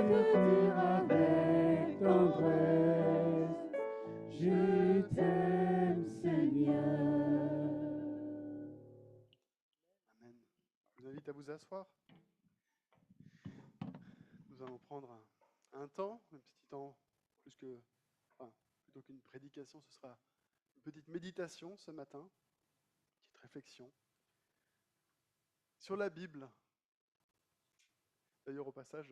te dire avec tendresse, je t'aime, Seigneur. Amen. Je vous invite à vous asseoir. Nous allons prendre un temps, un petit temps, plutôt qu'une prédication, ce sera une petite méditation ce matin, une petite réflexion sur la Bible. D'ailleurs, au passage,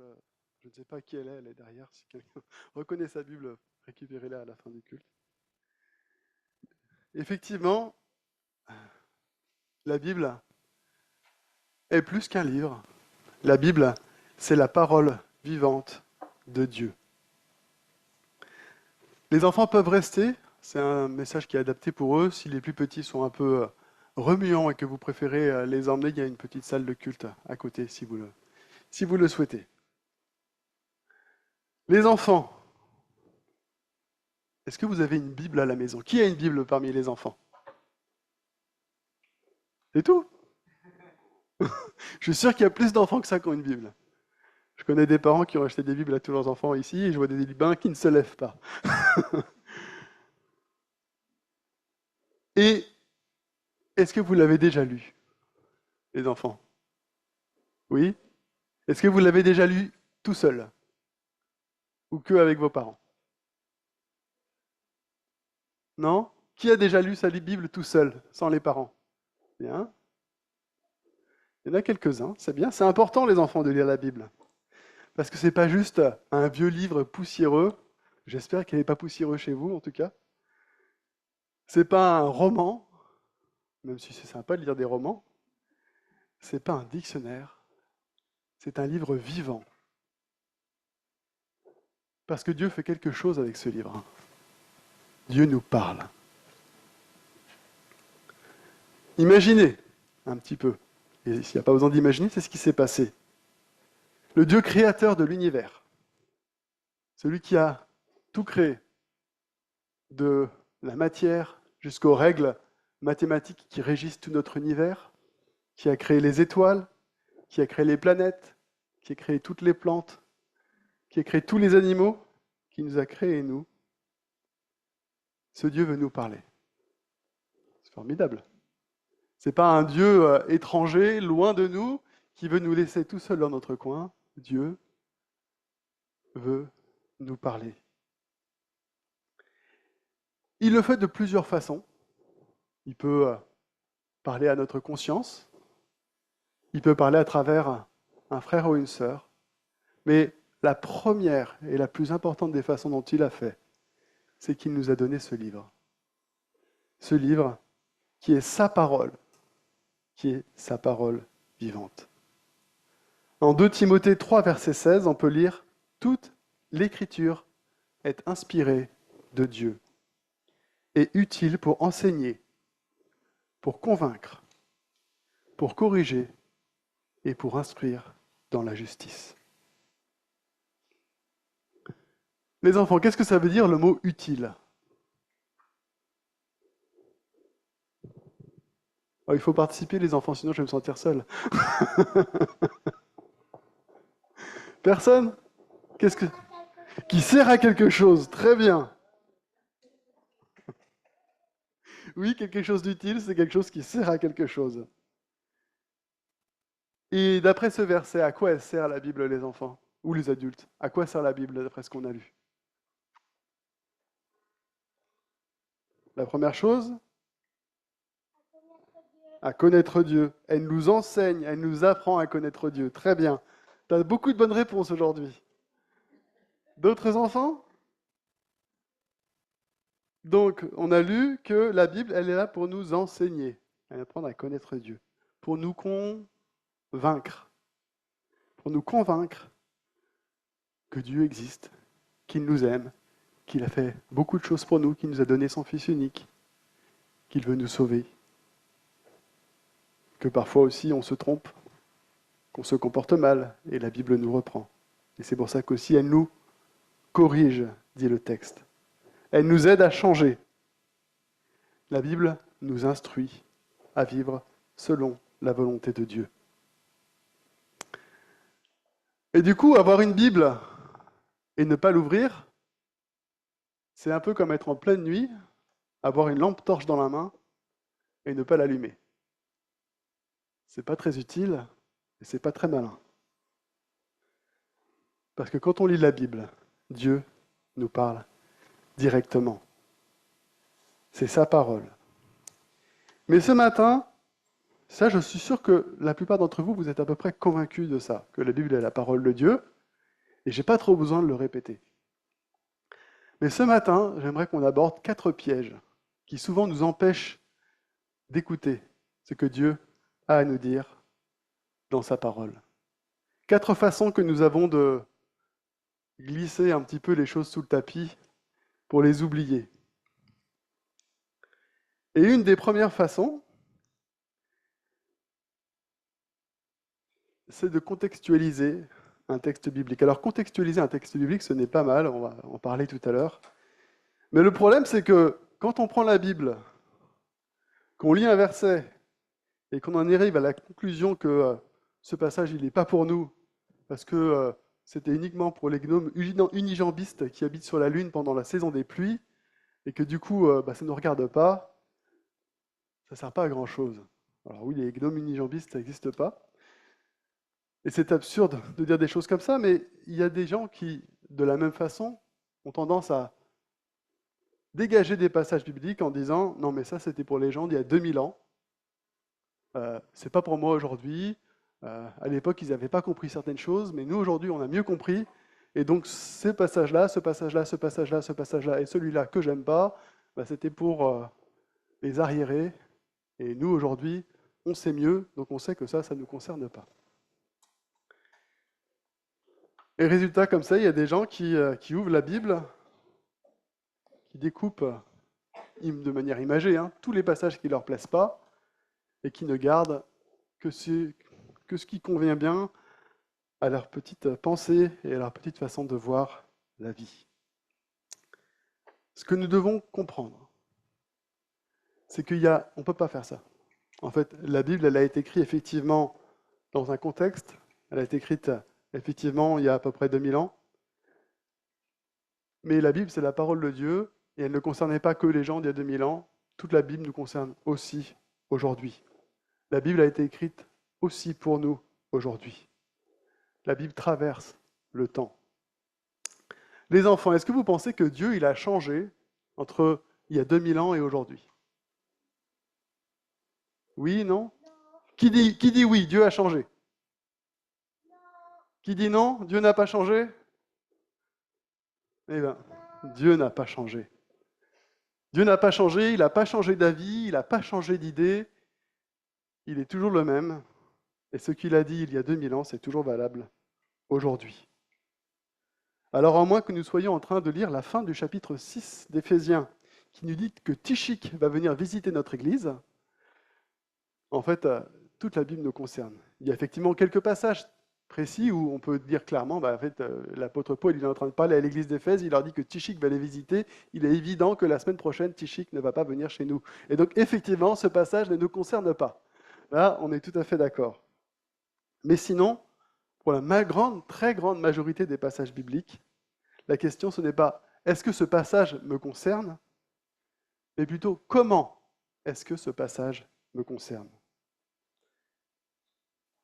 je ne sais pas qui elle est derrière. Si quelqu'un reconnaît sa Bible, récupérez-la à la fin du culte. Effectivement, la Bible est plus qu'un livre. La Bible, c'est la parole vivante de Dieu. Les enfants peuvent rester, c'est un message qui est adapté pour eux. Si les plus petits sont un peu remuants et que vous préférez les emmener, il y a une petite salle de culte à côté si vous le souhaitez. Les enfants, est-ce que vous avez une Bible à la maison? Qui a une Bible parmi les enfants? C'est tout? Je suis sûr qu'il y a plus d'enfants que ça qui ont une Bible. Je connais des parents qui ont acheté des Bibles à tous leurs enfants ici et je vois des bains qui ne se lèvent pas. Et est-ce que vous l'avez déjà lu, les enfants? Oui? Est-ce que vous l'avez déjà lu tout seul? Ou que avec vos parents? Non? Qui a déjà lu sa Bible tout seul, sans les parents? Bien. Il y en a quelques-uns, c'est bien. C'est important, les enfants, de lire la Bible. Parce que c'est pas juste un vieux livre poussiéreux. J'espère qu'il n'est pas poussiéreux chez vous, en tout cas. C'est pas un roman, même si c'est sympa de lire des romans. C'est pas un dictionnaire. C'est un livre vivant. Parce que Dieu fait quelque chose avec ce livre. Dieu nous parle. Imaginez un petit peu. Et s'il n'y a pas besoin d'imaginer, c'est ce qui s'est passé. Le Dieu créateur de l'univers, celui qui a tout créé, de la matière jusqu'aux règles mathématiques qui régissent tout notre univers, qui a créé les étoiles, qui a créé les planètes, qui a créé toutes les plantes, qui a créé tous les animaux, qui nous a créés nous. Ce Dieu veut nous parler. C'est formidable. Ce n'est pas un Dieu étranger, loin de nous, qui veut nous laisser tout seuls dans notre coin. Dieu veut nous parler. Il le fait de plusieurs façons. Il peut parler à notre conscience. Il peut parler à travers un frère ou une sœur. Mais la première et la plus importante des façons dont il a fait, c'est qu'il nous a donné ce livre. Ce livre qui est sa parole, qui est sa parole vivante. En 2 Timothée 3, verset 16, on peut lire « Toute l'écriture est inspirée de Dieu et utile pour enseigner, pour convaincre, pour corriger et pour instruire dans la justice. » Les enfants, qu'est-ce que ça veut dire le mot « utile » ? Oh, il faut participer les enfants, sinon je vais me sentir seul. Personne ? Qu'est-ce que... Qui sert à quelque chose, très bien. Oui, quelque chose d'utile, c'est quelque chose qui sert à quelque chose. Et d'après ce verset, à quoi elle sert la Bible, les enfants? Ou les adultes? À quoi sert la Bible, d'après ce qu'on a lu? La première chose, à connaître Dieu. Elle nous enseigne, elle nous apprend à connaître Dieu. Très bien. Tu as beaucoup de bonnes réponses aujourd'hui. D'autres enfants? Donc, on a lu que la Bible, elle est là pour nous enseigner, à apprendre à connaître Dieu, pour nous convaincre, que Dieu existe, qu'il nous aime, qu'il a fait beaucoup de choses pour nous, qu'il nous a donné son Fils unique, qu'il veut nous sauver, que parfois aussi on se trompe, qu'on se comporte mal, et la Bible nous reprend. Et c'est pour ça qu'aussi elle nous corrige, dit le texte. Elle nous aide à changer. La Bible nous instruit à vivre selon la volonté de Dieu. Et du coup, avoir une Bible, Et ne pas l'ouvrir, c'est un peu comme être en pleine nuit, avoir une lampe torche dans la main et ne pas l'allumer. C'est pas très utile et c'est pas très malin. Parce que quand on lit la Bible, Dieu nous parle directement. C'est sa parole. Mais ce matin, ça, je suis sûr que la plupart d'entre vous, vous êtes à peu près convaincus de ça, que la Bible est la parole de Dieu, et j'ai pas trop besoin de le répéter. Mais ce matin, j'aimerais qu'on aborde 4 pièges qui souvent nous empêchent d'écouter ce que Dieu a à nous dire dans sa parole. 4 façons que nous avons de glisser un petit peu les choses sous le tapis pour les oublier. Et une des premières façons, c'est de contextualiser un texte biblique. Alors contextualiser un texte biblique, ce n'est pas mal, on va en parler tout à l'heure. Mais le problème, c'est que quand on prend la Bible, qu'on lit un verset et qu'on en arrive à la conclusion que ce passage, il n'est pas pour nous, parce que c'était uniquement pour les gnomes unijambistes qui habitent sur la Lune pendant la saison des pluies, et que du coup, ça ne nous regarde pas, ça ne sert pas à grand-chose. Alors oui, les gnomes unijambistes, ça n'existe pas. Et c'est absurde de dire des choses comme ça, mais il y a des gens qui, de la même façon, ont tendance à dégager des passages bibliques en disant « Non, mais ça, c'était pour les gens d'il y a 2000 ans. C'est pas pour moi aujourd'hui. À l'époque, ils n'avaient pas compris certaines choses, mais nous, aujourd'hui, on a mieux compris. Et donc, ces passages-là, ce passage-là, ce passage-là, ce passage-là, et celui-là que j'aime pas, c'était pour les arriérés. Et nous, aujourd'hui, on sait mieux, donc on sait que ça ne nous concerne pas. » Et résultat, comme ça, il y a des gens qui ouvrent la Bible, qui découpent de manière imagée tous les passages qui ne leur plaisent pas, et qui ne gardent que ce qui convient bien à leur petite pensée et à leur petite façon de voir la vie. Ce que nous devons comprendre, c'est on ne peut pas faire ça. En fait, la Bible, elle a été écrite effectivement dans un contexte, elle a été écrite effectivement il y a à peu près 2000 ans, mais la Bible, c'est la parole de Dieu, et elle ne concernait pas que les gens d'il y a 2000 ans, toute la Bible nous concerne aussi aujourd'hui. La Bible a été écrite aussi pour nous aujourd'hui. La Bible traverse le temps. Les enfants, est-ce que vous pensez que Dieu, il a changé entre il y a 2000 ans et aujourd'hui? Oui, non? Qui dit oui, Dieu a changé? Qui dit non, Dieu n'a pas changé? Eh bien, Dieu n'a pas changé. Dieu n'a pas changé, il n'a pas changé d'avis, il n'a pas changé d'idée. Il est toujours le même. Et ce qu'il a dit il y a 2000 ans, c'est toujours valable aujourd'hui. Alors, à moins que nous soyons en train de lire la fin du chapitre 6 d'Éphésiens, qui nous dit que Tychik va venir visiter notre Église, en fait, toute la Bible nous concerne. Il y a effectivement quelques passages précis où on peut dire clairement, en fait, l'apôtre Paul, il est en train de parler à l'église d'Éphèse, il leur dit que Tychik va les visiter, il est évident que la semaine prochaine, Tychik ne va pas venir chez nous. Et donc, effectivement, ce passage ne nous concerne pas. Là, on est tout à fait d'accord. Mais sinon, pour la très grande majorité des passages bibliques, la question, ce n'est pas « est-ce que ce passage me concerne ?», mais plutôt « comment est-ce que ce passage me concerne ?»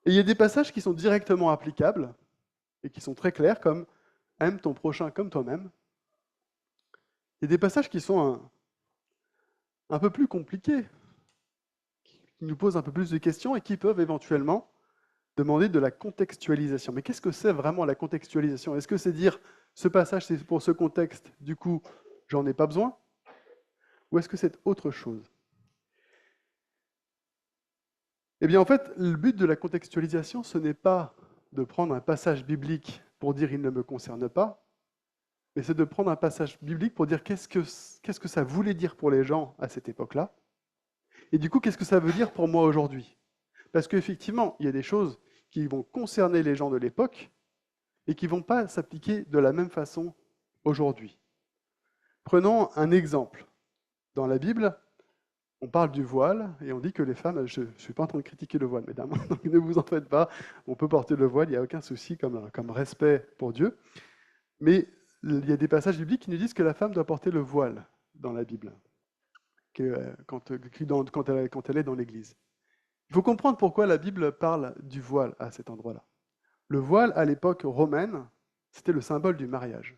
Et il y a des passages qui sont directement applicables et qui sont très clairs, comme « aime ton prochain comme toi-même ». Il y a des passages qui sont un peu plus compliqués, qui nous posent un peu plus de questions et qui peuvent éventuellement demander de la contextualisation. Mais qu'est-ce que c'est vraiment la contextualisation? Est-ce que c'est dire ce passage c'est pour ce contexte, du coup j'en ai pas besoin? Ou est-ce que c'est autre chose? Eh bien en fait, le but de la contextualisation, ce n'est pas de prendre un passage biblique pour dire il ne me concerne pas, mais c'est de prendre un passage biblique pour dire qu'est-ce que ça voulait dire pour les gens à cette époque-là, et du coup qu'est-ce que ça veut dire pour moi aujourd'hui? Parce qu'effectivement, il y a des choses qui vont concerner les gens de l'époque et qui ne vont pas s'appliquer de la même façon aujourd'hui. Prenons un exemple. Dans la Bible, on parle du voile et on dit que les femmes, je ne suis pas en train de critiquer le voile, mesdames, donc ne vous en faites pas, on peut porter le voile, il n'y a aucun souci comme respect pour Dieu. Mais il y a des passages bibliques qui nous disent que la femme doit porter le voile dans la Bible, quand elle est dans l'Église. Il faut comprendre pourquoi la Bible parle du voile à cet endroit-là. Le voile, à l'époque romaine, c'était le symbole du mariage.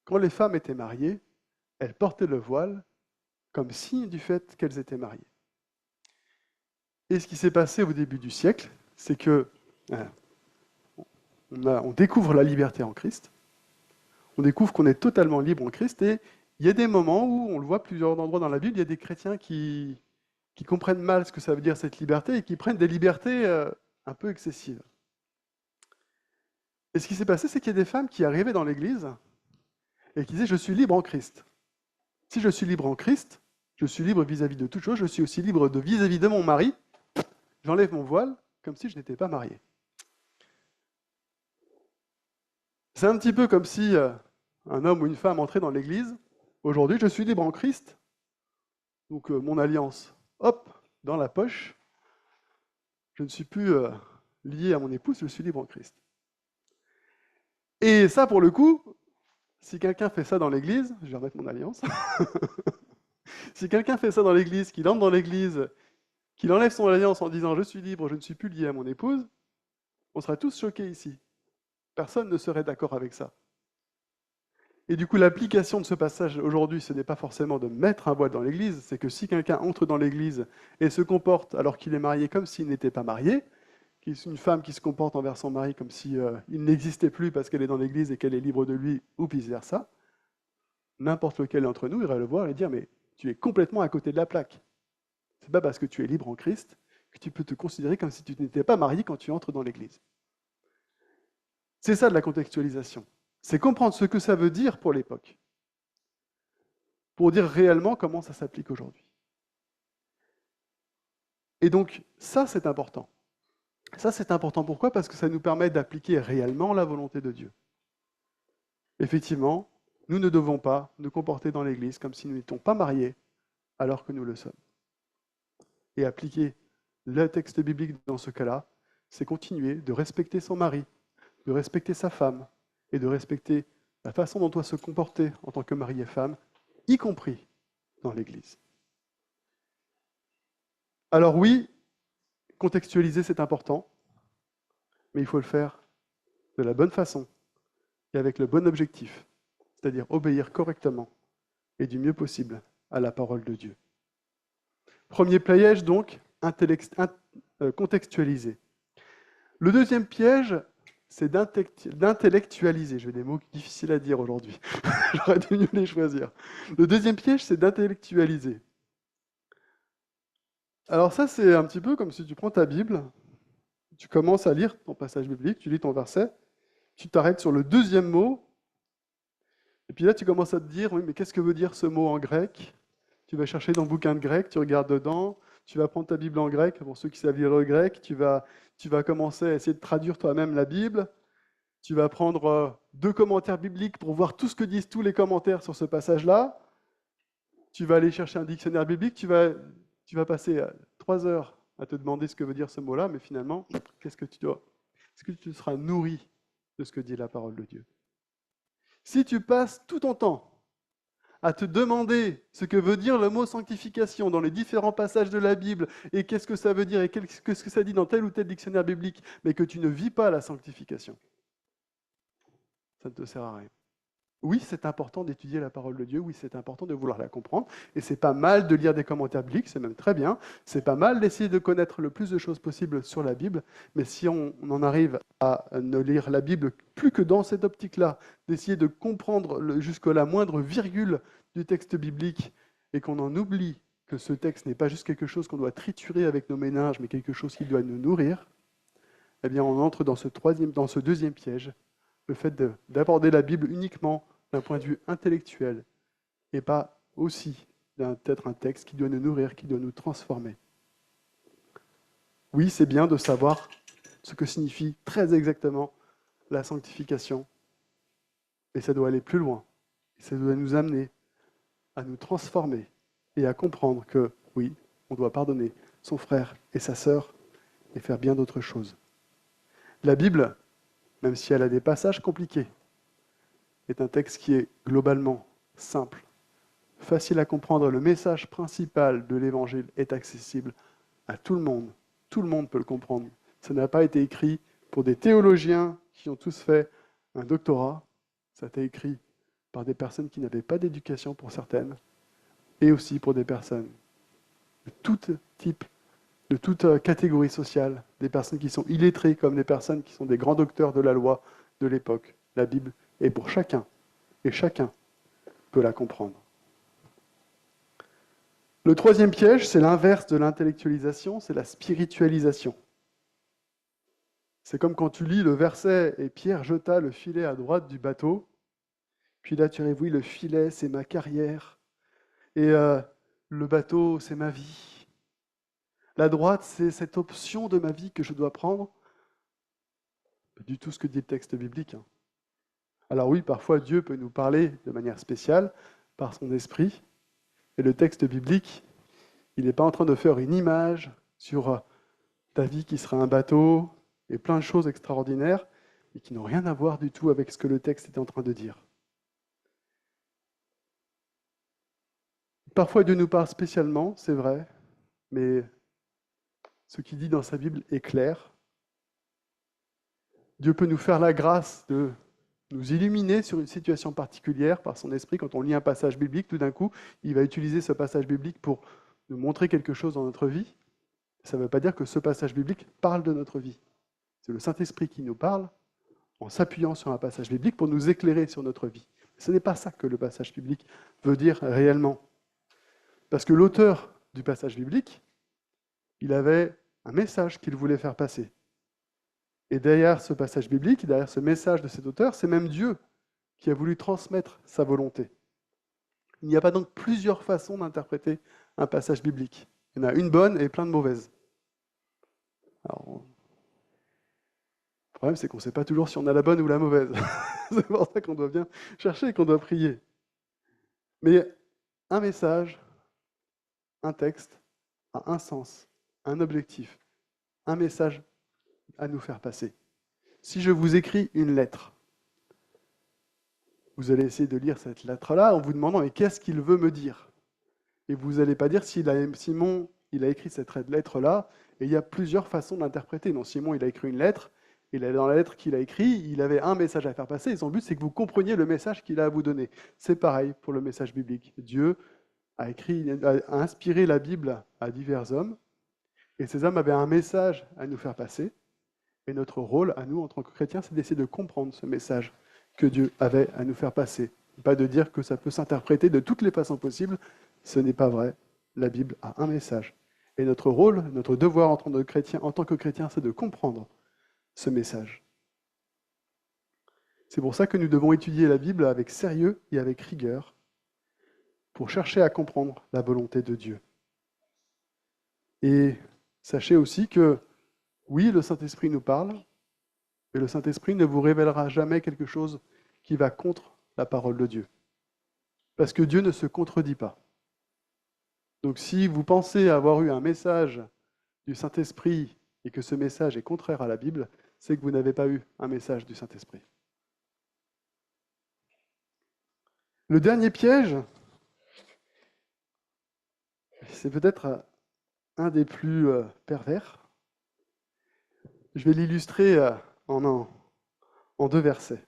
Quand les femmes étaient mariées, elles portaient le voile comme signe du fait qu'elles étaient mariées. Et ce qui s'est passé au début du siècle, c'est que on découvre la liberté en Christ, on découvre qu'on est totalement libre en Christ, et il y a des moments où, on le voit plusieurs endroits dans la Bible, il y a des chrétiens qui comprennent mal ce que ça veut dire cette liberté et qui prennent des libertés un peu excessives. Et ce qui s'est passé, c'est qu'il y a des femmes qui arrivaient dans l'Église et qui disaient « Je suis libre en Christ. Si je suis libre en Christ, je suis libre vis-à-vis de toute chose, je suis aussi libre vis-à-vis de mon mari. J'enlève mon voile comme si je n'étais pas marié. » C'est un petit peu comme si un homme ou une femme entrait dans l'Église. Aujourd'hui, je suis libre en Christ. Donc mon alliance, hop, dans la poche. Je ne suis plus lié à mon épouse, je suis libre en Christ. Et ça, pour le coup, si quelqu'un fait ça dans l'Église, je vais remettre mon alliance. Si quelqu'un fait ça dans l'Église, qu'il entre dans l'Église, qu'il enlève son alliance en disant « Je suis libre, je ne suis plus lié à mon épouse », on serait tous choqués ici. Personne ne serait d'accord avec ça. Et du coup, l'application de ce passage aujourd'hui, ce n'est pas forcément de mettre un voile dans l'Église, c'est que si quelqu'un entre dans l'Église et se comporte alors qu'il est marié comme s'il n'était pas marié, une femme qui se comporte envers son mari comme si il n'existait plus parce qu'elle est dans l'Église et qu'elle est libre de lui, ou vice-versa, n'importe lequel d'entre nous irait le voir et dire « Mais tu es complètement à côté de la plaque. C'est pas parce que tu es libre en Christ que tu peux te considérer comme si tu n'étais pas marié quand tu entres dans l'Église. » C'est ça de la contextualisation. C'est comprendre ce que ça veut dire pour l'époque, pour dire réellement comment ça s'applique aujourd'hui. Et donc, ça, c'est important. Ça, c'est important. Pourquoi ? Parce que ça nous permet d'appliquer réellement la volonté de Dieu. Effectivement, nous ne devons pas nous comporter dans l'Église comme si nous n'étions pas mariés alors que nous le sommes. Et appliquer le texte biblique dans ce cas-là, c'est continuer de respecter son mari, de respecter sa femme, et de respecter la façon dont on doit se comporter en tant que mari et femme, y compris dans l'Église. Alors oui, contextualiser, c'est important, mais il faut le faire de la bonne façon et avec le bon objectif, c'est-à-dire obéir correctement et du mieux possible à la parole de Dieu. Premier piège, donc, contextualiser. Le deuxième piège, c'est d'intellectualiser. J'ai des mots difficiles à dire aujourd'hui. J'aurais dû mieux les choisir. Le deuxième piège, c'est d'intellectualiser. Alors ça, c'est un petit peu comme si tu prends ta Bible, tu commences à lire ton passage biblique, tu lis ton verset, tu t'arrêtes sur le deuxième mot, et puis là, tu commences à te dire, oui, mais qu'est-ce que veut dire ce mot en grec ? Tu vas chercher dans le bouquin de grec, tu regardes dedans, tu vas prendre ta Bible en grec, pour ceux qui savent lire le grec, tu vas commencer à essayer de traduire toi-même la Bible, tu vas prendre 2 commentaires bibliques pour voir tout ce que disent tous les commentaires sur ce passage-là, tu vas aller chercher un dictionnaire biblique, tu vas passer 3 heures à te demander ce que veut dire ce mot-là, mais finalement, est-ce que tu seras nourri de ce que dit la parole de Dieu ? Si tu passes tout ton temps à te demander ce que veut dire le mot sanctification dans les différents passages de la Bible, et qu'est-ce que ça veut dire, et qu'est-ce que ça dit dans tel ou tel dictionnaire biblique, mais que tu ne vis pas la sanctification, ça ne te sert à rien. Oui, c'est important d'étudier la parole de Dieu, oui, c'est important de vouloir la comprendre, et c'est pas mal de lire des commentaires bibliques, c'est même très bien, c'est pas mal d'essayer de connaître le plus de choses possible sur la Bible, mais si on en arrive à ne lire la Bible plus que dans cette optique-là, d'essayer de comprendre jusqu'à la moindre virgule du texte biblique, et qu'on en oublie que ce texte n'est pas juste quelque chose qu'on doit triturer avec nos méninges, mais quelque chose qui doit nous nourrir, eh bien on entre dans ce deuxième piège, le fait d'aborder la Bible uniquement d'un point de vue intellectuel et pas aussi d'être un texte qui doit nous nourrir, qui doit nous transformer. Oui, c'est bien de savoir ce que signifie très exactement la sanctification, mais ça doit aller plus loin. Ça doit nous amener à nous transformer et à comprendre que, oui, on doit pardonner son frère et sa sœur et faire bien d'autres choses. La Bible, même si elle a des passages compliqués, est un texte qui est globalement simple, facile à comprendre. Le message principal de l'Évangile est accessible à tout le monde. Tout le monde peut le comprendre. Ça n'a pas été écrit pour des théologiens qui ont tous fait un doctorat. Ça a été écrit par des personnes qui n'avaient pas d'éducation pour certaines, et aussi pour des personnes de tout type, de toute catégorie sociale, des personnes qui sont illettrées comme des personnes qui sont des grands docteurs de la loi de l'époque. La Bible est pour chacun, et chacun peut la comprendre. Le troisième piège, c'est l'inverse de l'intellectualisation, c'est la spiritualisation. C'est comme quand tu lis le verset « Et Pierre jeta le filet à droite du bateau », puis là tu réveilles, le filet, c'est ma carrière, et le bateau, c'est ma vie. La droite, c'est cette option de ma vie que je dois prendre. Pas du tout ce que dit le texte biblique. Alors oui, parfois Dieu peut nous parler de manière spéciale par son esprit, et le texte biblique, il n'est pas en train de faire une image sur ta vie qui sera un bateau, et plein de choses extraordinaires, et qui n'ont rien à voir du tout avec ce que le texte est en train de dire. Parfois Dieu nous parle spécialement, c'est vrai, mais ce qu'il dit dans sa Bible est clair. Dieu peut nous faire la grâce de nous illuminer sur une situation particulière par son esprit. Quand on lit un passage biblique, tout d'un coup, il va utiliser ce passage biblique pour nous montrer quelque chose dans notre vie. Ça ne veut pas dire que ce passage biblique parle de notre vie. C'est le Saint-Esprit qui nous parle en s'appuyant sur un passage biblique pour nous éclairer sur notre vie. Ce n'est pas ça que le passage biblique veut dire réellement. Parce que l'auteur du passage biblique, il avait un message qu'il voulait faire passer. Et derrière ce passage biblique, derrière ce message de cet auteur, c'est même Dieu qui a voulu transmettre sa volonté. Il n'y a pas donc plusieurs façons d'interpréter un passage biblique. Il y en a une bonne et plein de mauvaises. Alors, le problème, c'est qu'on ne sait pas toujours si on a la bonne ou la mauvaise. C'est pour ça qu'on doit bien chercher et qu'on doit prier. Mais un message, un texte, a un sens, un objectif, un message à nous faire passer. Si je vous écris une lettre, vous allez essayer de lire cette lettre-là en vous demandant « mais qu'est-ce qu'il veut me dire ?» Et vous n'allez pas dire Simon, il a écrit cette lettre-là, et il y a plusieurs façons d'interpréter. Non, Simon, il a écrit une lettre, et dans la lettre qu'il a écrite, il avait un message à faire passer, et son but, c'est que vous compreniez le message qu'il a à vous donner. C'est pareil pour le message biblique. Dieu a inspiré la Bible à divers hommes, et ces hommes avaient un message à nous faire passer, et notre rôle à nous, en tant que chrétiens, c'est d'essayer de comprendre ce message que Dieu avait à nous faire passer. Pas de dire que ça peut s'interpréter de toutes les façons possibles, ce n'est pas vrai. La Bible a un message. Et notre rôle, notre devoir en tant que chrétien, c'est de comprendre ce message. C'est pour ça que nous devons étudier la Bible avec sérieux et avec rigueur, pour chercher à comprendre la volonté de Dieu. Et sachez aussi que oui, le Saint-Esprit nous parle, mais le Saint-Esprit ne vous révélera jamais quelque chose qui va contre la parole de Dieu. Parce que Dieu ne se contredit pas. Donc si vous pensez avoir eu un message du Saint-Esprit et que ce message est contraire à la Bible, c'est que vous n'avez pas eu un message du Saint-Esprit. Le dernier piège, c'est peut-être un des plus pervers. Je vais l'illustrer en 2 versets.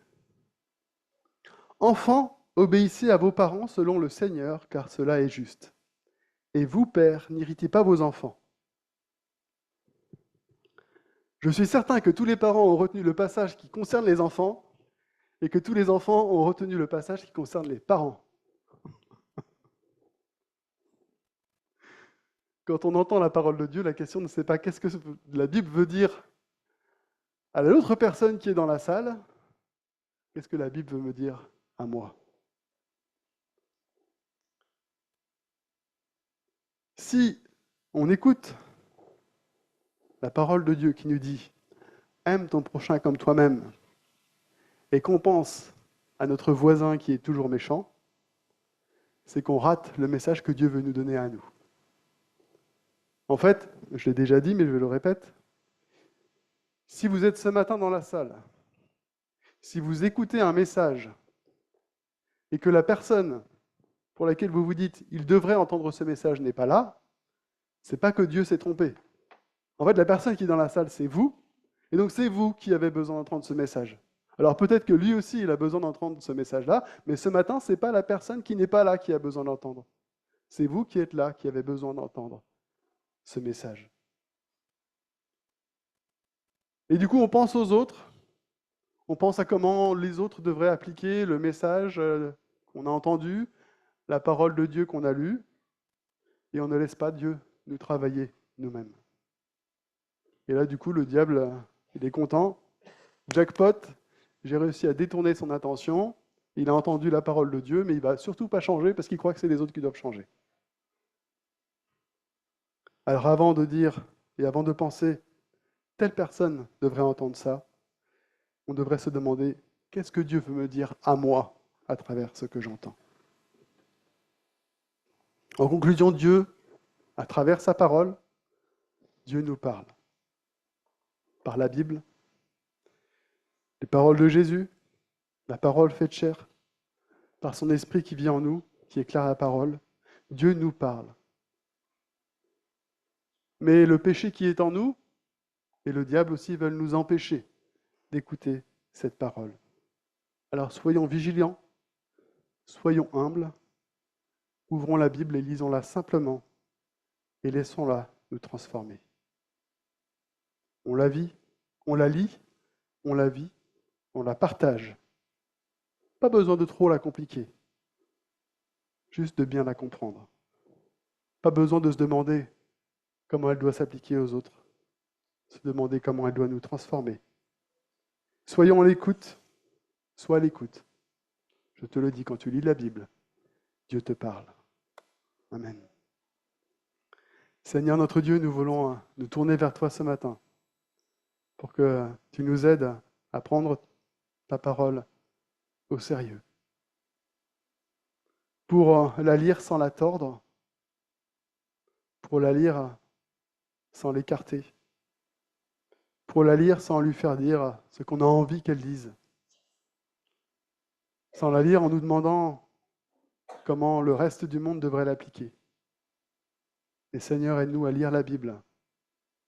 Enfants, obéissez à vos parents selon le Seigneur, car cela est juste. Et vous, pères, n'irritez pas vos enfants. Je suis certain que tous les parents ont retenu le passage qui concerne les enfants et que tous les enfants ont retenu le passage qui concerne les parents. Quand on entend la parole de Dieu, la question ne c'est pas qu'est-ce que la Bible veut dire à l'autre personne qui est dans la salle, qu'est-ce que la Bible veut me dire à moi. Si on écoute la parole de Dieu qui nous dit « Aime ton prochain comme toi-même » et qu'on pense à notre voisin qui est toujours méchant, c'est qu'on rate le message que Dieu veut nous donner à nous. En fait, je l'ai déjà dit, mais je le répète, si vous êtes ce matin dans la salle, si vous écoutez un message et que la personne pour laquelle vous vous dites « il devrait entendre ce message » n'est pas là, c'est pas que Dieu s'est trompé. En fait, la personne qui est dans la salle, c'est vous, et donc c'est vous qui avez besoin d'entendre ce message. Alors peut-être que lui aussi, il a besoin d'entendre ce message-là, mais ce matin, ce n'est pas la personne qui n'est pas là qui a besoin d'entendre. C'est vous qui êtes là, qui avez besoin d'entendre ce message. Et du coup, on pense aux autres, on pense à comment les autres devraient appliquer le message qu'on a entendu, la parole de Dieu qu'on a lue, et on ne laisse pas Dieu nous travailler nous-mêmes. Et là, du coup, le diable, il est content. Jackpot, j'ai réussi à détourner son attention. Il a entendu la parole de Dieu, mais il ne va surtout pas changer parce qu'il croit que c'est les autres qui doivent changer. Alors avant de dire et avant de penser, telle personne devrait entendre ça, on devrait se demander, qu'est-ce que Dieu veut me dire à moi à travers ce que j'entends? En conclusion, Dieu, à travers sa parole, Dieu nous parle. Par la Bible, les paroles de Jésus, la parole faite chair, par son esprit qui vit en nous, qui éclaire la parole, Dieu nous parle. Mais le péché qui est en nous, et le diable aussi, veulent nous empêcher d'écouter cette parole. Alors soyons vigilants, soyons humbles, ouvrons la Bible et lisons-la simplement, et laissons-la nous transformer. On la vit, on la lit, on la vit, on la partage. Pas besoin de trop la compliquer, juste de bien la comprendre. Pas besoin de se demander comment elle doit s'appliquer aux autres, se demander comment elle doit nous transformer. Soyons à l'écoute, sois à l'écoute. Je te le dis, quand tu lis la Bible, Dieu te parle. Amen. Seigneur notre Dieu, nous voulons nous tourner vers toi ce matin pour que tu nous aides à prendre ta parole au sérieux. Pour la lire sans la tordre, pour la lire sans l'écarter, pour la lire sans lui faire dire ce qu'on a envie qu'elle dise, sans la lire en nous demandant comment le reste du monde devrait l'appliquer. Et Seigneur, aide-nous à lire la Bible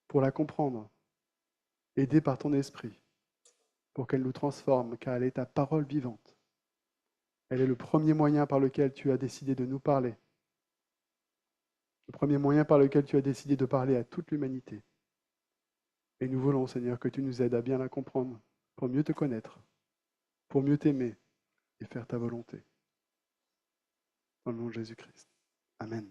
pour la comprendre, aidée par ton esprit, pour qu'elle nous transforme, car elle est ta parole vivante. Elle est le premier moyen par lequel tu as décidé de nous parler, le premier moyen par lequel tu as décidé de parler à toute l'humanité. Et nous voulons, Seigneur, que tu nous aides à bien la comprendre, pour mieux te connaître, pour mieux t'aimer et faire ta volonté. Au nom de Jésus-Christ. Amen.